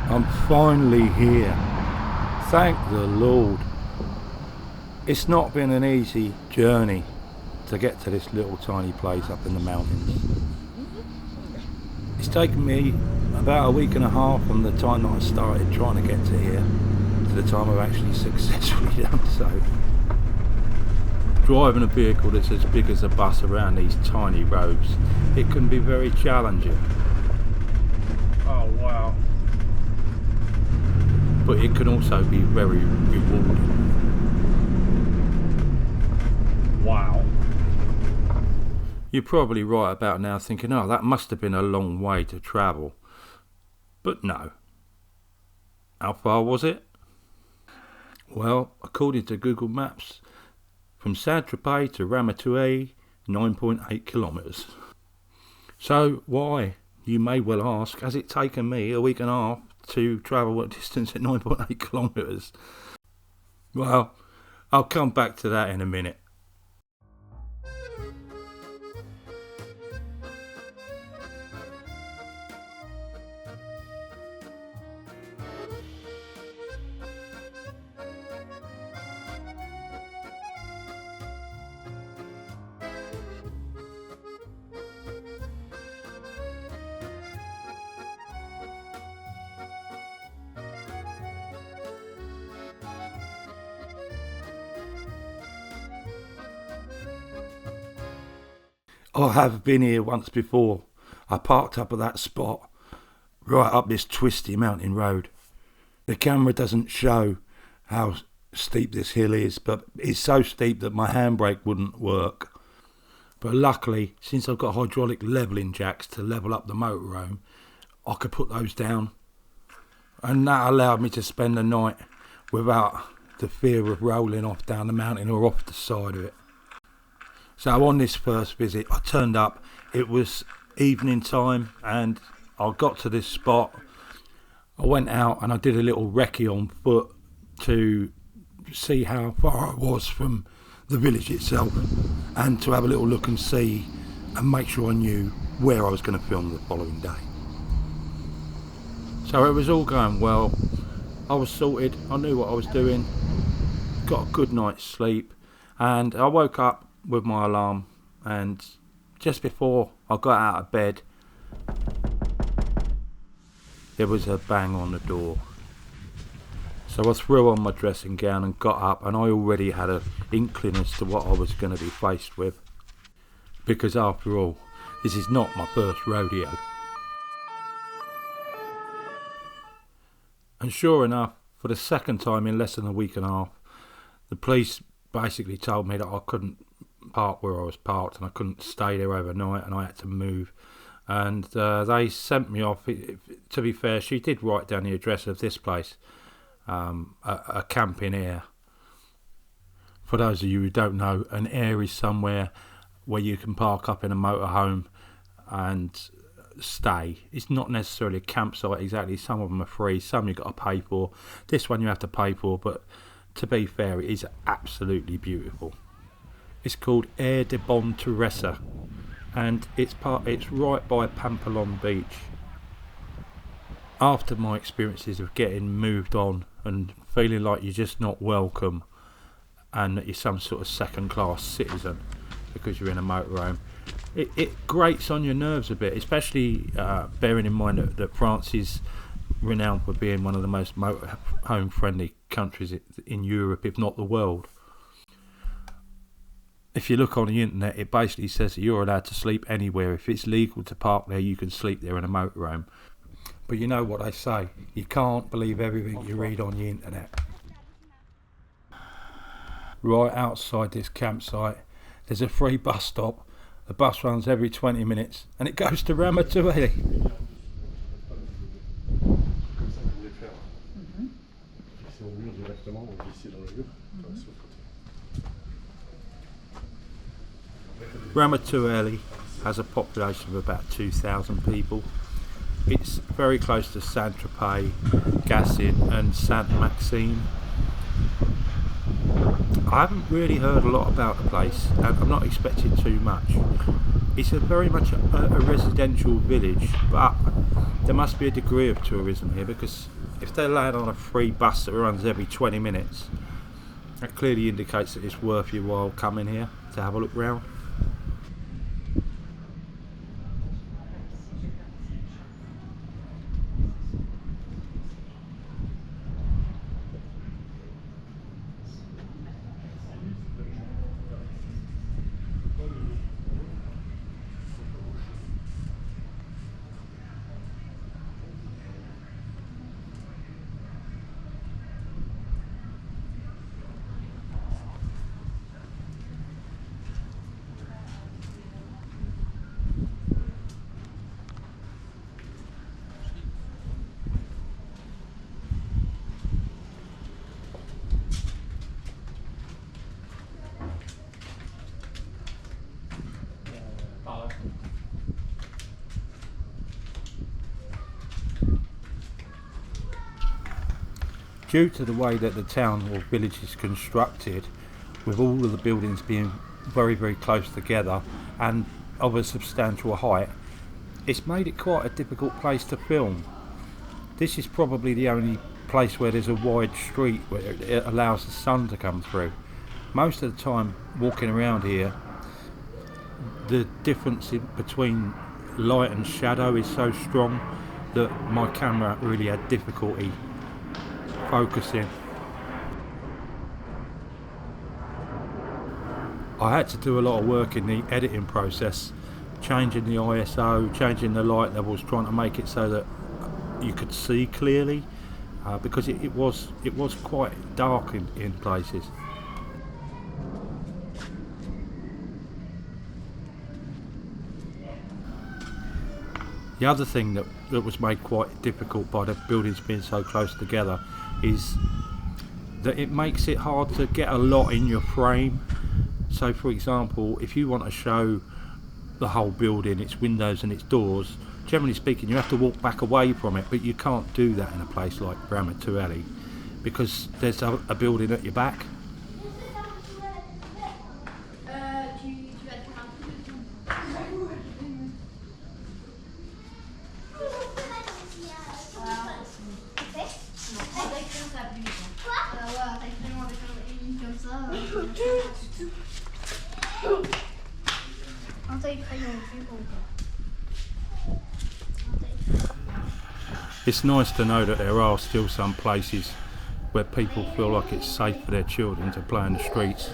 I'm finally here. Thank the Lord. It's not been an easy journey to get to this little tiny place up in the mountains. It's taken me about a week and a half from the time that I started trying to get to here to the time I've actually successfully done so. Driving a vehicle that's as big as a bus around these tiny roads, it can be very challenging. Oh wow. But it can also be very rewarding. Wow. You're probably right about now thinking, oh, that must have been a long way to travel. But no. How far was it? Well, according to Google Maps, from Saint-Tropez to Ramatuelle, 9.8 kilometres. So why, you may well ask, has it taken me a week and a half to travel a distance at 9.8 kilometres? Well, I'll come back to that in a minute. I have been here once before. I parked up at that spot, right up this twisty mountain road. The camera doesn't show how steep this hill is, but it's so steep that my handbrake wouldn't work. But luckily, since I've got hydraulic levelling jacks to level up the motorhome, I could put those down. And that allowed me to spend the night without the fear of rolling off down the mountain or off the side of it. So on this first visit, I turned up, it was evening time, and I got to this spot. I went out and I did a little recce on foot to see how far I was from the village itself, and to have a little look and see and make sure I knew where I was going to film the following day. So it was all going well. I was sorted, I knew what I was doing, got a good night's sleep, and I woke up with my alarm, and just before I got out of bed there was a bang on the door. So I threw on my dressing gown and got up, and I already had an inkling as to what I was going to be faced with, because after all, this is not my first rodeo. And sure enough, for the second time in less than a week and a half, the police basically told me that I couldn't park where I was parked and I couldn't stay there overnight, and I had to move. And they sent me off. To be fair, she did write down the address of this place, a camping air. For those of you who don't know, an air is somewhere where you can park up in a motorhome and stay. It's not necessarily a campsite exactly. Some of them are free, some you've got to pay for. This one you have to pay for, but to be fair, it is absolutely beautiful. It's called Air de Bonne Teresa, and it's right by Pampelon Beach. After my experiences of getting moved on and feeling like you're just not welcome and that you're some sort of second-class citizen because you're in a motorhome, it grates on your nerves a bit, especially bearing in mind that France is renowned for being one of the most motorhome-friendly countries in Europe, if not the world. If you look on the internet, it basically says that you're allowed to sleep anywhere. If it's legal to park there, you can sleep there in a motorhome. But you know what they say, you can't believe everything you read on the internet. Right outside this campsite, there's a free bus stop. The bus runs every 20 minutes and it goes to Ramatuelle. Ramatuelle has a population of about 2,000 people. It's very close to Saint-Tropez, Gassin and Saint-Maxime. I haven't really heard a lot about the place, and I'm not expecting too much. It's a very much a residential village, but there must be a degree of tourism here, because if they're laying on a free bus that runs every 20 minutes, that clearly indicates that it's worth your while coming here to have a look round. Due to the way that the town or village is constructed, with all of the buildings being very, very close together and of a substantial height, it's made it quite a difficult place to film. This is probably the only place where there's a wide street where it allows the sun to come through. Most of the time walking around here, the difference between light and shadow is so strong that my camera really had difficulty focusing. I had to do a lot of work in the editing process, changing the ISO, changing the light levels, trying to make it so that you could see clearly, because it was quite dark in places. The other thing that was made quite difficult by the buildings being so close together is that it makes it hard to get a lot in your frame. So for example, if you want to show the whole building, its windows and its doors, generally speaking you have to walk back away from it, but you can't do that in a place like Ramatuelle because there's a building at your back. It's nice to know that there are still some places where people feel like it's safe for their children to play in the streets.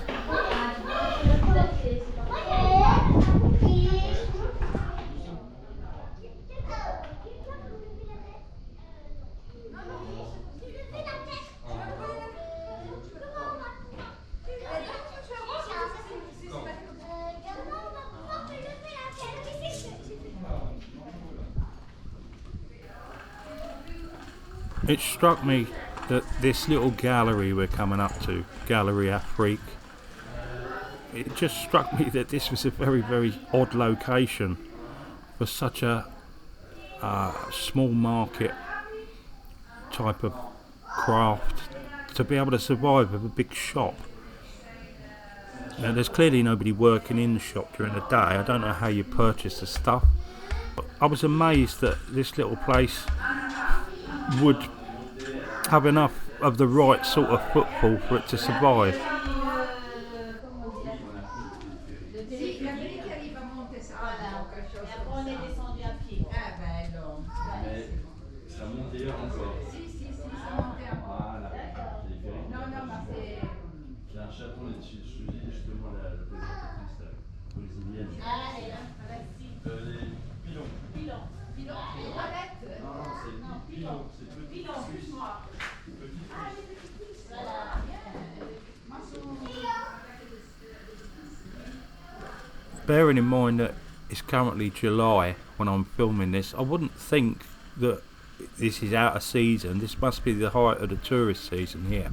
It struck me that this little gallery we're coming up to, Gallery Afrique, it just struck me that this was a very, very odd location for such a small market type of craft to be able to survive with a big shop. Now, there's clearly nobody working in the shop during the day. I don't know how you purchase the stuff. But I was amazed that this little place would have enough of the right sort of footfall for it to survive. Bearing in mind that it's currently July when I'm filming this, I wouldn't think that this is out of season. This must be the height of the tourist season here.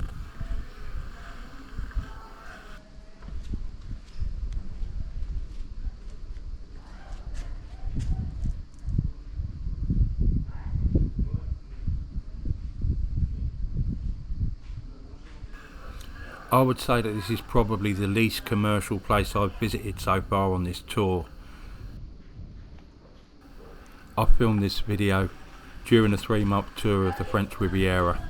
I would say that this is probably the least commercial place I've visited so far on this tour. I filmed this video during a 3-month tour of the French Riviera.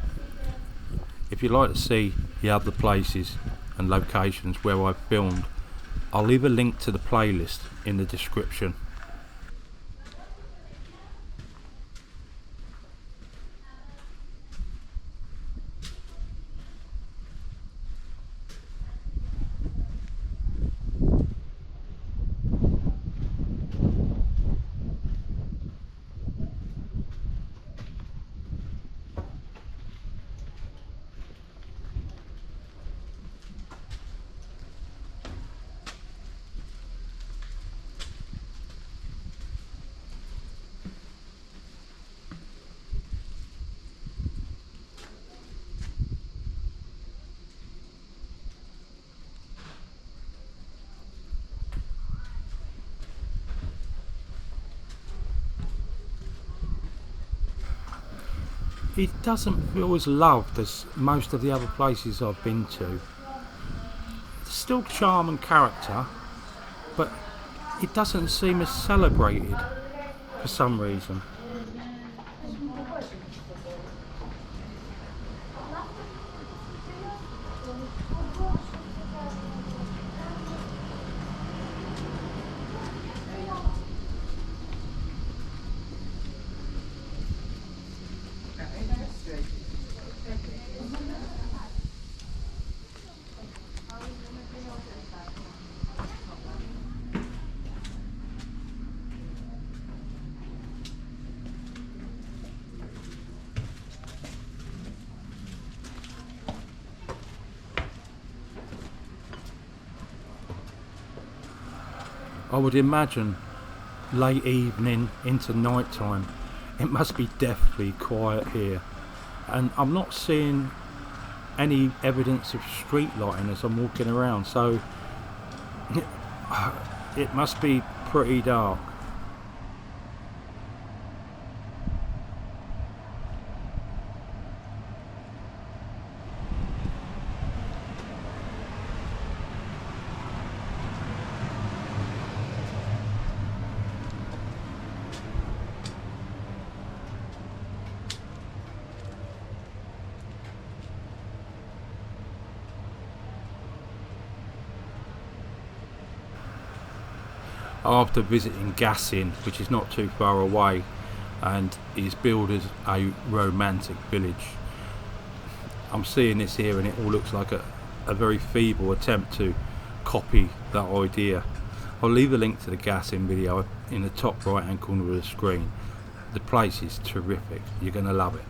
If you'd like to see the other places and locations where I've filmed, I'll leave a link to the playlist in the description. It doesn't feel as loved as most of the other places I've been to. It's still charm and character, but it doesn't seem as celebrated for some reason. I would imagine late evening into night time, it must be deathly quiet here, and I'm not seeing any evidence of street lighting as I'm walking around, so it must be pretty dark. After visiting Gassin, which is not too far away and is billed as a romantic village, I'm seeing this here and it all looks like a very feeble attempt to copy that idea. I'll leave a link to the Gassin video in the top right hand corner of the screen. The place is terrific, you're going to love it.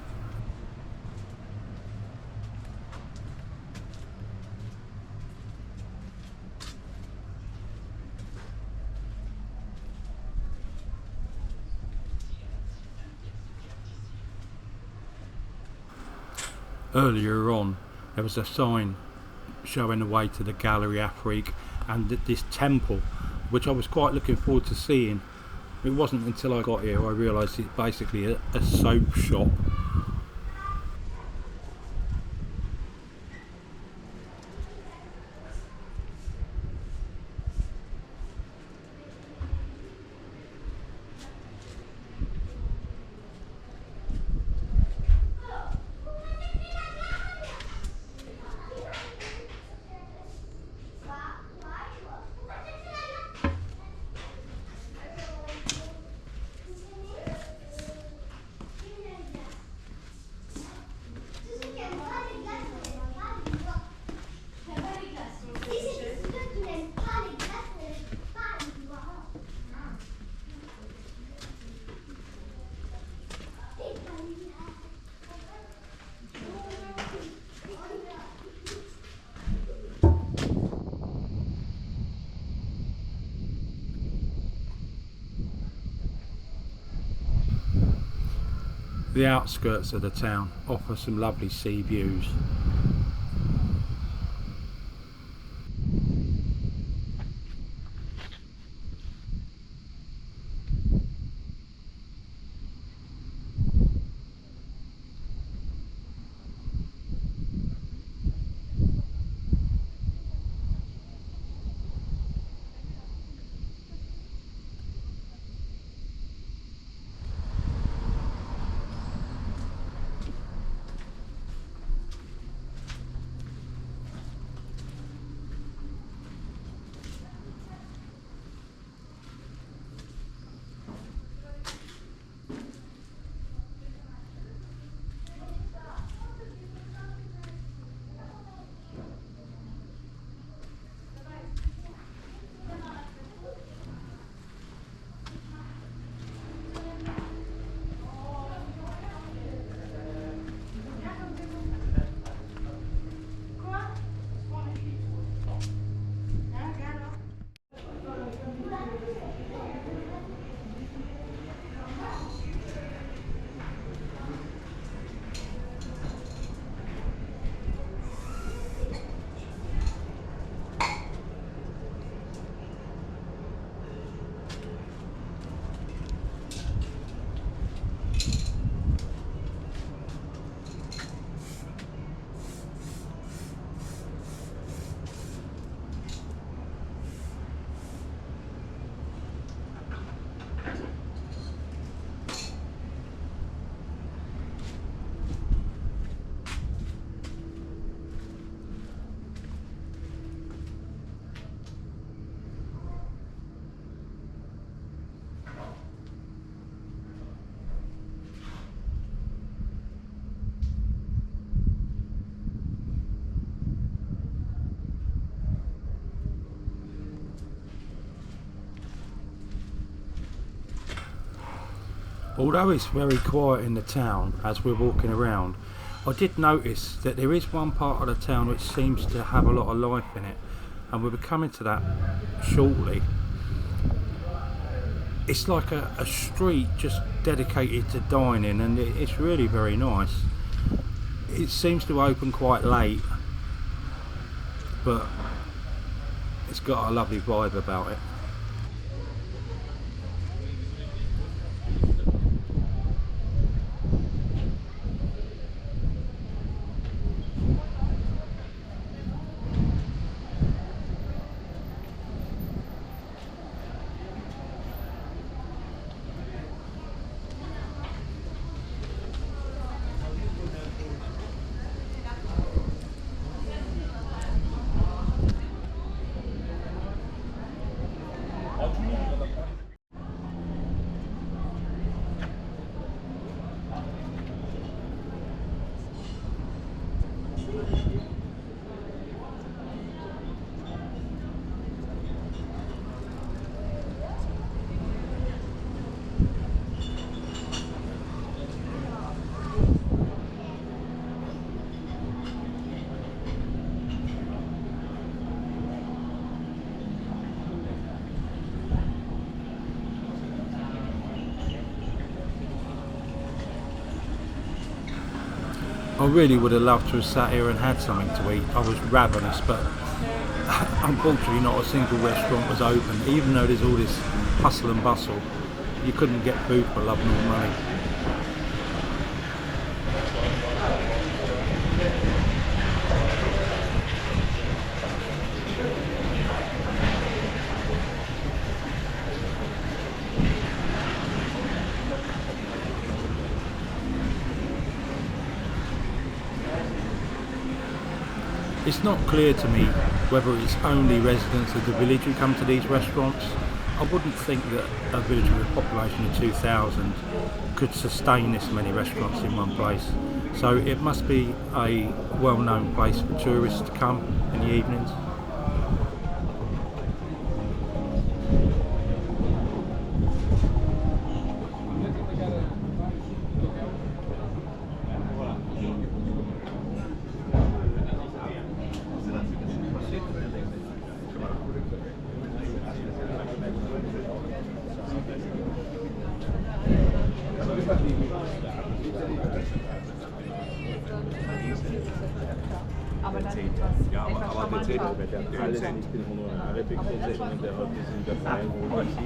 Earlier on, there was a sign showing the way to the Galerie Afrique and this temple, which I was quite looking forward to seeing. It wasn't until I got here I realised it's basically a soap shop. The outskirts of the town offer some lovely sea views. Although it's very quiet in the town as we're walking around, I did notice that there is one part of the town which seems to have a lot of life in it, and we'll be coming to that shortly. It's like a street just dedicated to dining, and it's really very nice. It seems to open quite late, but it's got a lovely vibe about it. I really would have loved to have sat here and had something to eat. I was ravenous, but unfortunately not a single restaurant was open. Even though there's all this hustle and bustle, you couldn't get food for love nor money. It's not clear to me whether it's only residents of the village who come to these restaurants. I wouldn't think that a village with a population of 2,000 could sustain this many restaurants in one place. So it must be a well-known place for tourists to come in the evenings. Ja, aber der zählt alles nicht in Honorare bekommen, sondern der hat das in der freien Wohnung 7.